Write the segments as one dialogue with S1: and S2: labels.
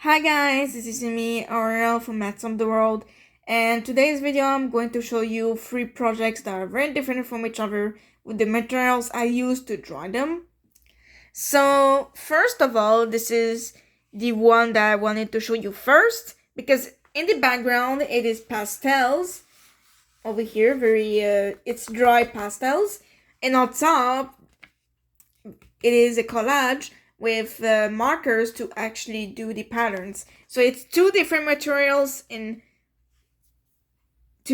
S1: Hi guys, this is me, Aurel from Maths of the World, and today's video I'm going to show you three projects that are very different from each other with the materials I used to draw them. So first of all, this is the one that I wanted to show you first because in the background it is pastels over here, it's dry pastels, and on top it is a collage with markers to actually do the patterns. So it's two different materials to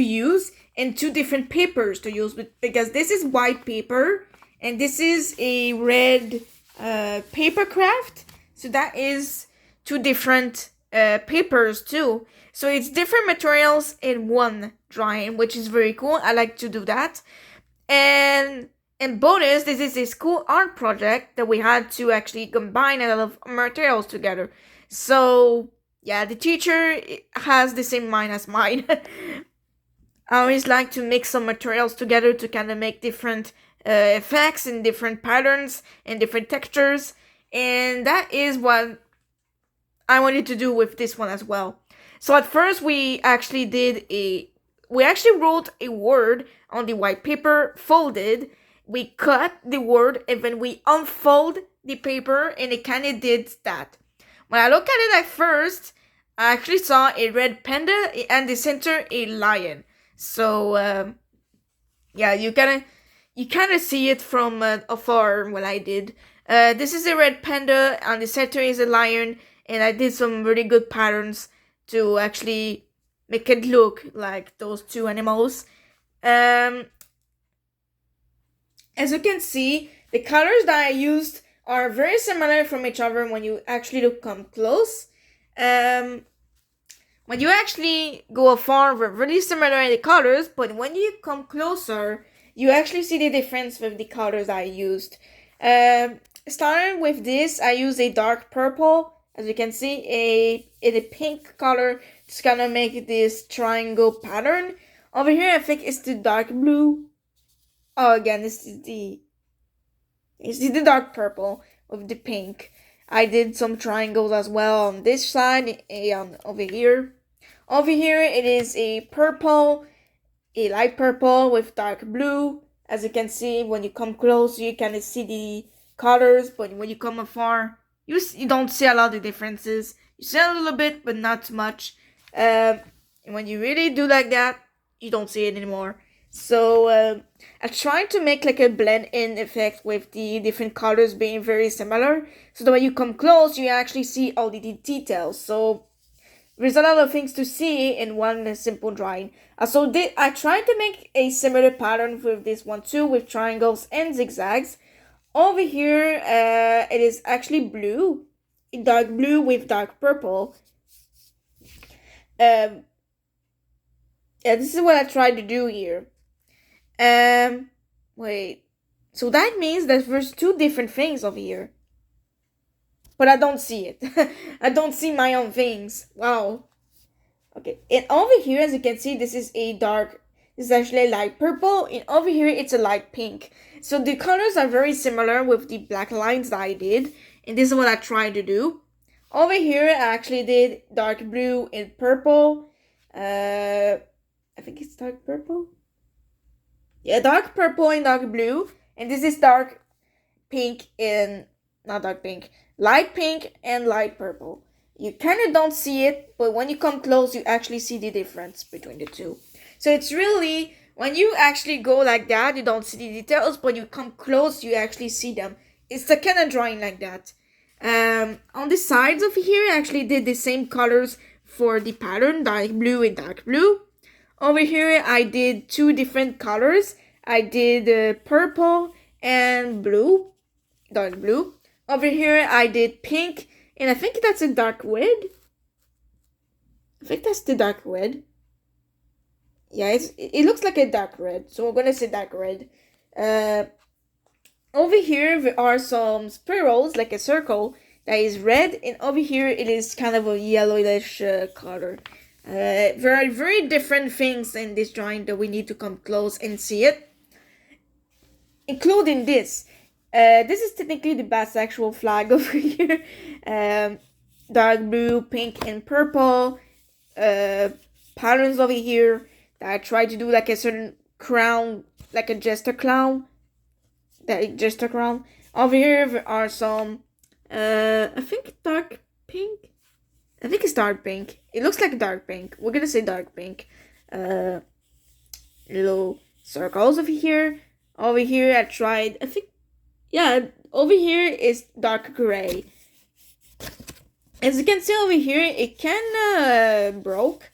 S1: use and two different papers to use because this is white paper and this is a red paper craft. So that is two different papers too. So it's different materials in one drawing, which is very cool. I like to do that. And bonus, this is a school art project that we had to actually combine a lot of materials together. So yeah, the teacher has the same mind as mine. I always like to mix some materials together to kind of make different effects and different patterns and different textures. And that is what I wanted to do with this one as well. So at first we actually wrote a word on the white paper, folded, we cut the word, and then we unfold the paper, and it kind of did that. When I look at it at first, I actually saw a red panda and the center a lion. So yeah, you kind of see it from afar. What I did. This is a red panda, and the center is a lion, and I did some really good patterns to actually make it look like those two animals. As you can see, the colors that I used are very similar from each other when you actually come close. When you actually go afar, they're really similar in the colors, but when you come closer, you actually see the difference with the colors I used. Starting with this, I used a dark purple, as you can see, a pink color to kind of make this triangle pattern. Over here, I think it's the dark blue. Oh, again, this is the dark purple with the pink. I did some triangles as well on this side and over here. Over here, it is a purple, a light purple with dark blue. As you can see, when you come close, you can see the colors, but when you come afar, you don't see a lot of differences. You see a little bit, but not too much. And when you really do like that, you don't see it anymore. So I tried to make like a blend-in effect with the different colors being very similar, so that when you come close, you actually see all the details. So there's a lot of things to see in one simple drawing. I tried to make a similar pattern with this one too, with triangles and zigzags. Over here, it is actually blue, dark blue with dark purple. Yeah, this is what I tried to do here. Wait. So that means that there's two different things over here. But I don't see it. I don't see my own things. Wow. Okay, and over here, as you can see, this is actually a light purple, and over here, it's a light pink. So the colors are very similar with the black lines that I did, and this is what I tried to do. Over here, I actually did dark blue and purple. I think it's dark purple. Yeah, dark purple and dark blue, and this is dark pink and not dark pink, light pink and light purple. You kind of don't see it, but when you come close, you actually see the difference between the two. So it's really, when you actually go like that, you don't see the details, but you come close, you actually see them. It's the kind of drawing like that. On the sides of here, I actually did the same colors for the pattern, dark blue and dark blue. Over here, I did two different colors. I did purple and blue, dark blue. Over here, I did pink, and I think that's a dark red. I think that's the dark red. Yeah, it looks like a dark red, so we're gonna say dark red. Over here, there are some spirals, like a circle, that is red, and over here, it is kind of a yellowish color. There are very different things in this drawing that we need to come close and see it, including this. This is technically the bisexual flag over here. dark blue, pink, and purple patterns over here that I try to do like a certain crown, like a jester crown. That jester crown. Over here there are some, I think dark pink. I think it's dark pink. It looks like dark pink. We're gonna say dark pink. Little circles over here. Over here, I tried. I think, yeah. Over here is dark gray. As you can see over here, it kinda broke.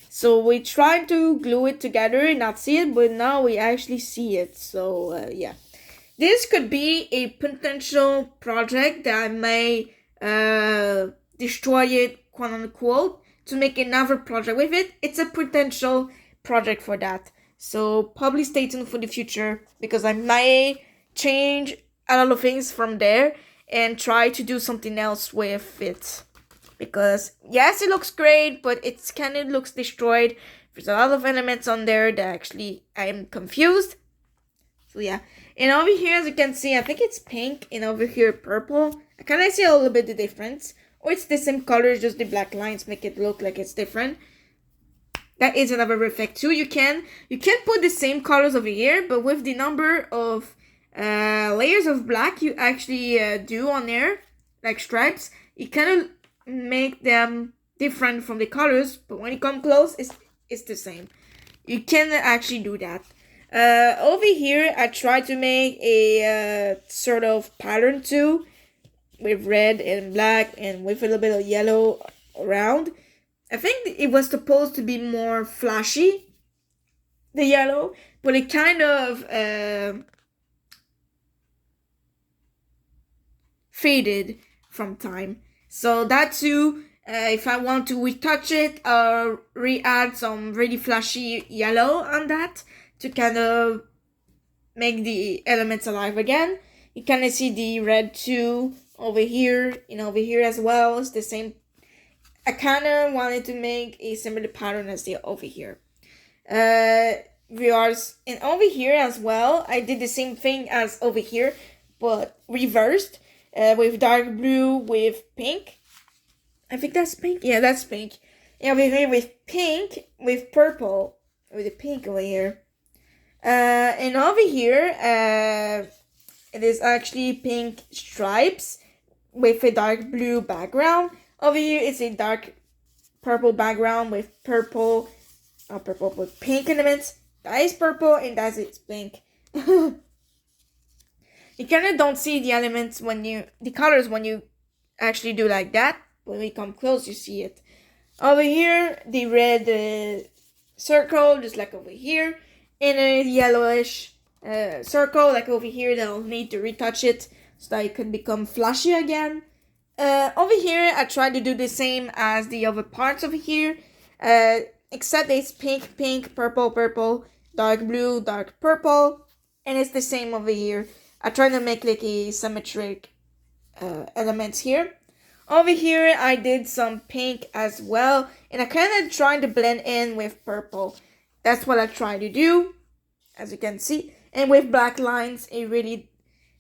S1: So we tried to glue it together and not see it, but now we actually see it. So yeah, this could be a potential project that I may destroy it, quote unquote, to make another project with it. It's a potential project for that. So probably stay tuned for the future because I may change a lot of things from there and try to do something else with it. Because yes, it looks great, but it kind of looks destroyed. There's a lot of elements on there that actually I'm confused. So yeah, and over here, as you can see, I think it's pink, and over here purple. I kind of see a little bit the difference, or it's the same color, just the black lines make it look like it's different. That is another effect too. You can put the same colors over here, but with the number of layers of black you actually do on there, like stripes, it kind of make them different from the colors, but when you come close, it's the same. You can actually do that. Over here, I tried to make a sort of pattern too, with red and black and with a little bit of yellow around. I think it was supposed to be more flashy, the yellow, but it kind of faded from time. So that too, if I want to retouch it or re-add some really flashy yellow on that to kind of make the elements alive again. You kind of see the red too over here, and over here as well. It's the same. I kind of wanted to make a similar pattern as the over here. Viewers, and over here as well, I did the same thing as over here, but reversed. With dark blue with pink. I think that's pink. Yeah, that's pink. Yeah, over here with pink with purple. With the pink over here. And over here, it is actually pink stripes with a dark blue background. Over here, it's a dark purple background with purple, not purple, but pink elements. That is purple and that is pink. You kind of don't see the elements the colors when you actually do like that. When we come close, you see it. Over here, the red circle, just like over here. And a yellowish circle, like over here, that'll need to retouch it so that it can become flashy again. Over here, I tried to do the same as the other parts over here. Except it's pink, pink, purple, purple, dark blue, dark purple. And it's the same over here. I tried to make like a symmetric elements here. Over here, I did some pink as well. And I kind of tried to blend in with purple. That's what I tried to do, as you can see. And with black lines, it really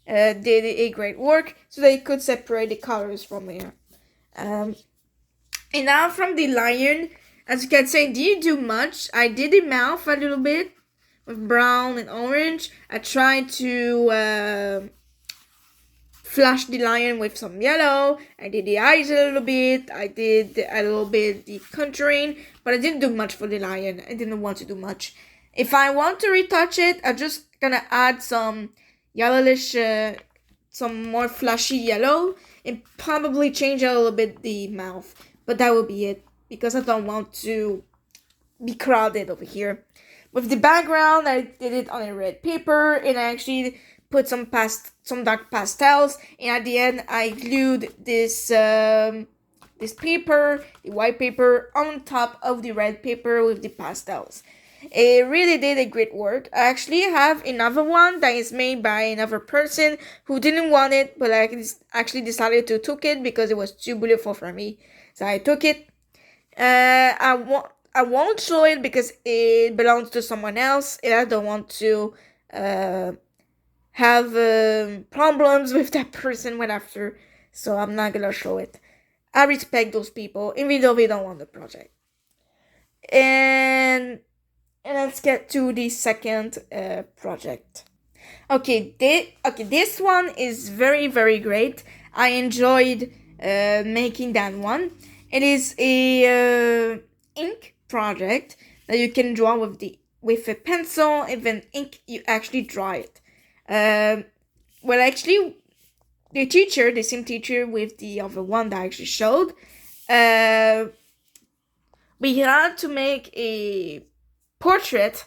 S1: did a great work. So that you could separate the colors from here. And now from the lion, as you can see, I didn't do much. I did the mouth a little bit. With brown and orange. I tried to flash the lion with some yellow. I did the eyes a little bit. I did a little bit the contouring, but I didn't do much for the lion. I didn't want to do much. If I want to retouch it, I'm just gonna add some yellowish, some more flashy yellow, and probably change a little bit the mouth. But that will be it, because I don't want to be crowded over here. With the background, I did it on a red paper, and I actually put some dark pastels, and at the end, I glued this paper, the white paper, on top of the red paper with the pastels. It really did a great work. I actually have another one that is made by another person who didn't want it, but I actually decided to took it because it was too beautiful for me, so I took it. I won't show it because it belongs to someone else, and I don't want to have problems with that person when after, so I'm not gonna show it. I respect those people, even though they don't want the project. And let's get to the second project. Okay, this one is very, very great. I enjoyed making that one. It is a ink project that you can draw with a pencil, and then ink you actually draw it. Well, actually, the same teacher with the other one that I actually showed, we had to make a portrait,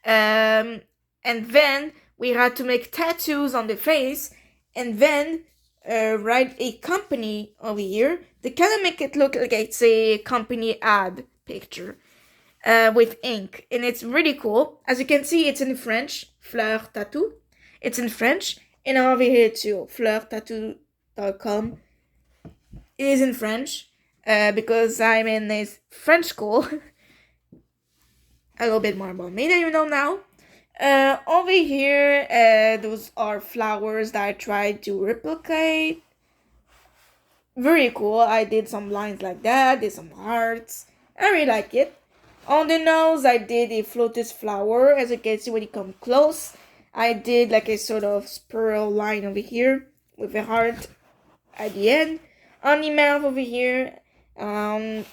S1: and then we had to make tattoos on the face, and then write a company over here. They kind of make it look like it's a company ad picture with ink, and it's really cool. As you can see, it's in French, Fleur Tattoo. It's in French, and over here too, fleurtattoo.com. It is in French because I'm in a French school. A little bit more about me that you know now. Over here, those are flowers that I tried to replicate. Very cool. I did some lines like that, did some hearts. I really like it. On the nose, I did a lotus flower. As you can see when you come close, I did like a sort of spiral line over here with a heart at the end. On the mouth over here, at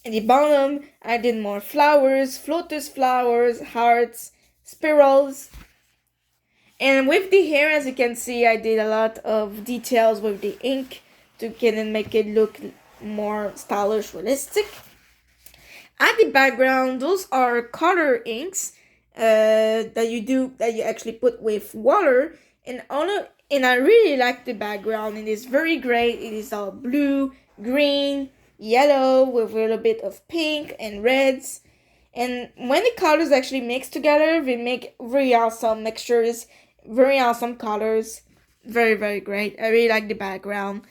S1: the bottom, I did more flowers, lotus flowers, hearts, spirals. And with the hair, as you can see, I did a lot of details with the ink to kind of make it look more stylish, realistic. At the background, those are color inks that you actually put with water, and I really like the background. It is very great. It is all blue, green, yellow with a little bit of pink and reds. And when the colors actually mix together, they make very awesome mixtures, very awesome colors. Very, very great. I really like the background.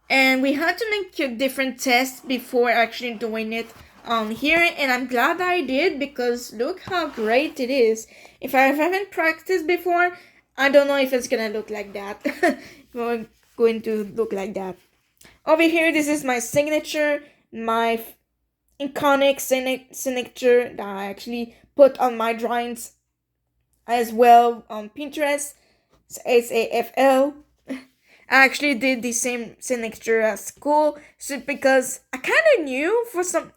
S1: And we had to make different tests before actually doing it on here, and I'm glad I did, because look how great it is. If I haven't practiced before, I don't know if it's gonna look like that. Going to look like that. Over here, this is my signature, my iconic signature that I actually put on my drawings as well on Pinterest. It's SAFL. I actually did the same signature at school, so because I kind of knew for some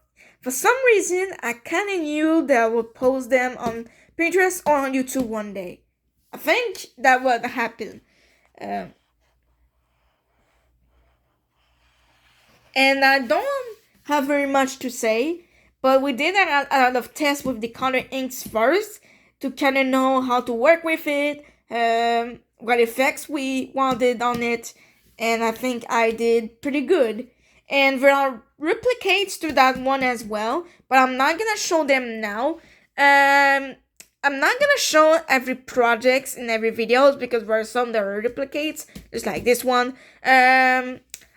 S1: reason I kind of knew that I would post them on Pinterest or on YouTube one day. I think that would happen. And I don't have very much to say, but we did a lot of tests with the color inks first to kind of know how to work with it, what effects we wanted on it, and I think I did pretty good. And there are replicates to that one as well, but I'm not gonna show them now. I'm not gonna show every project in every videos because there are some that are replicates, just like this one.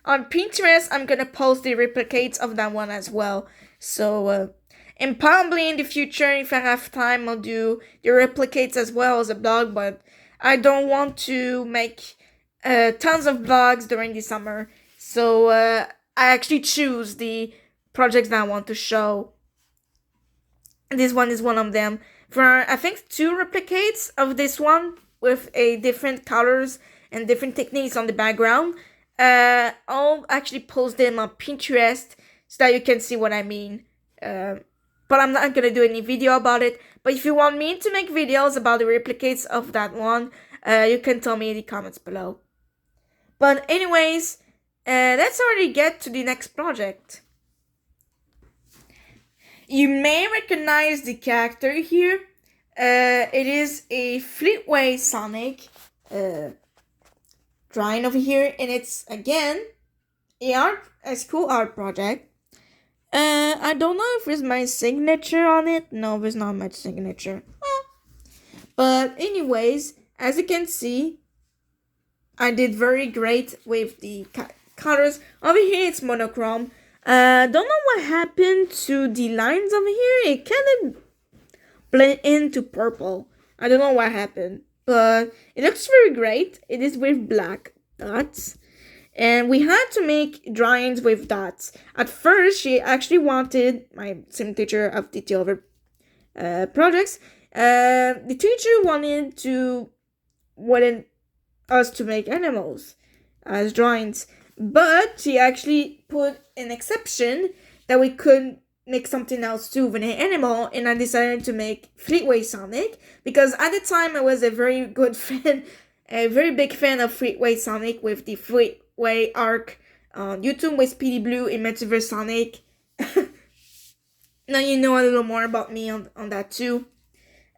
S1: On Pinterest, I'm gonna post the replicates of that one as well. So, and probably in the future, if I have time, I'll do the replicates as well as a blog, but I don't want to make tons of vlogs during the summer. So, I actually choose the projects that I want to show. And this one is one of them. For, I think, 2 replicates of this one with a different colors and different techniques on the background. I'll actually post them on Pinterest so that you can see what I mean. But I'm not gonna do any video about it. But if you want me to make videos about the replicates of that one, you can tell me in the comments below. But anyways, let's already get to the next project. You may recognize the character here. It is a Fleetway Sonic drawing over here, and it's again a school art project. I don't know if there's my signature on it. No, there's not my signature. But anyways, as you can see, I did very great with the colors. Over here, it's monochrome. Don't know what happened to the lines over here. It kind of blend into purple. I don't know what happened. but it looks very great. It is with black dots. And we had to make drawings with dots. At first, she actually wanted, my sim teacher of the other projects, the teacher wanted us to make animals as drawings, but she actually put an exception that we could make something else too with an animal, and I decided to make Fleetway Sonic because at the time I was a very good fan, a very big fan of Fleetway Sonic with the Fleetway arc on YouTube with Speedy Blue in Multiverse Sonic. Now you know a little more about me on that too.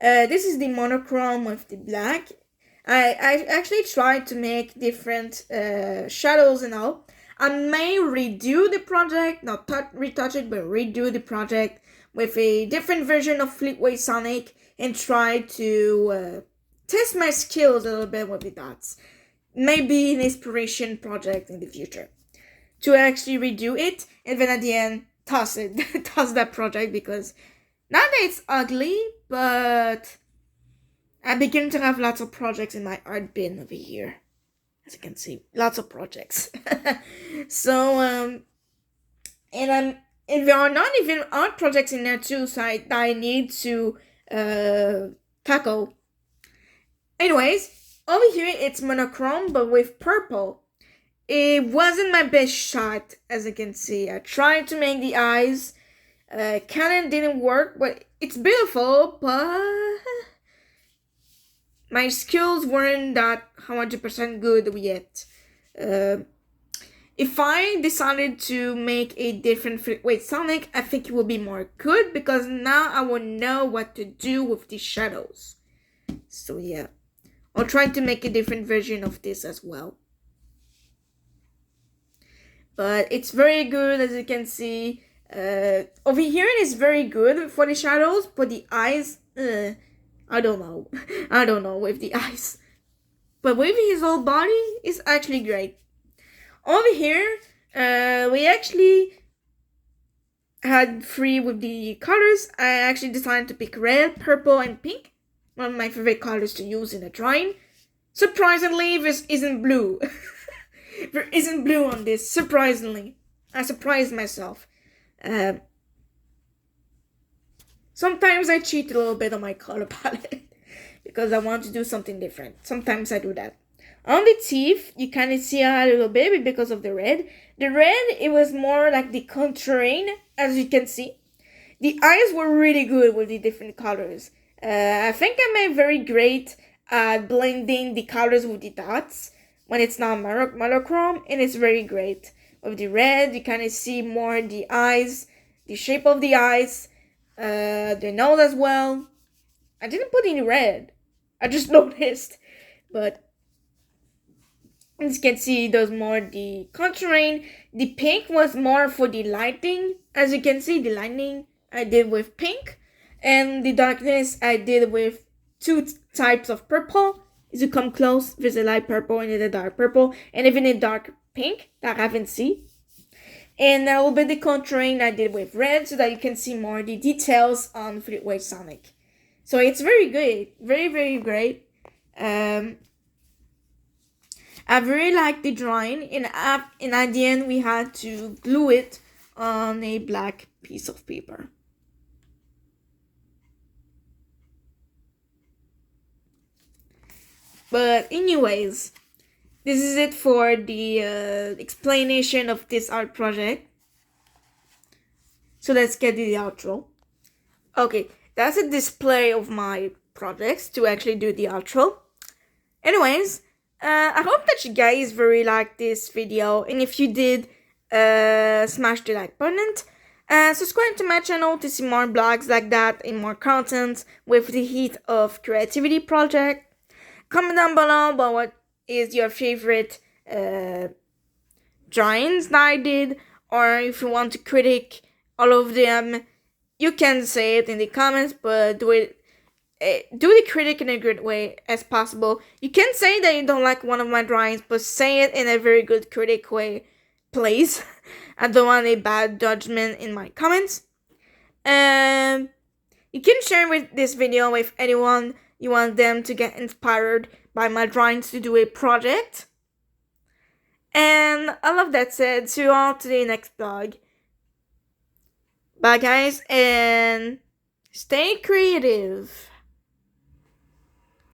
S1: This is the monochrome with the black. I actually tried to make different shadows and all. I may redo the project, not retouch it, but redo the project with a different version of Fleetway Sonic and try to test my skills a little bit with the dots. Maybe an inspiration project in the future. To actually redo it, and then at the end, toss that project because not that it's ugly, but I begin to have lots of projects in my art bin over here. As you can see, lots of projects. So, and there are not even art projects in there too, so I need to tackle. Anyways, over here it's monochrome, but with purple. It wasn't my best shot, as you can see. I tried to make the eyes. Kinda didn't work, but it's beautiful, but my skills weren't that 100% good yet. If I decided to make a different Fleetway Sonic, I think it would be more good because now I will know what to do with the shadows. So yeah, I'll try to make a different version of this as well. But it's very good, as you can see. Over here it is very good for the shadows, but the eyes, I don't know. I don't know with the eyes. But with his whole body, it's actually great. Over here, we actually had 3 with the colors. I actually decided to pick red, purple, and pink. One of my favorite colors to use in a drawing. Surprisingly, this isn't blue. There isn't blue on this, surprisingly. I surprised myself. Sometimes I cheat a little bit on my color palette because I want to do something different. Sometimes I do that. On the teeth, you kind of see a little bit because of the red. The red, it was more like the contouring, as you can see. The eyes were really good with the different colors. I think I made very great at blending the colors with the dots when it's not monochrome, and it's very great. With the red, you kind of see more the eyes, the shape of the eyes, the nose as well. I didn't put any red. I just noticed. But as you can see, there's more the contouring. The pink was more for the lighting. As you can see, the lighting I did with pink. And the darkness I did with 2 types of purple. As you come close, there's a light purple and a dark purple, and even a dark pink that I haven't seen. And a little bit the contouring I did with red so that you can see more the details on Fleetway Sonic. So it's very good, very, very great. I really like the drawing, and at the end we had to glue it on a black piece of paper. But anyways, this is it for the explanation of this art project. So let's get to the outro. Okay, that's a display of my projects to actually do the outro. Anyways, I hope that you guys really liked this video, and if you did, smash the like button. Subscribe to my channel to see more blogs like that and more content with the heat of creativity project. Comment down below about what is your favorite drawings that I did, or if you want to critique all of them, you can say it in the comments, but do the critic in a good way as possible. You can say that you don't like one of my drawings, but say it in a very good critic way, please. I don't want a bad judgment in my comments. You can share this video with anyone You want them to get inspired by my drawings to do a project. And all of that said, see you all to the next vlog. Bye guys, and stay creative.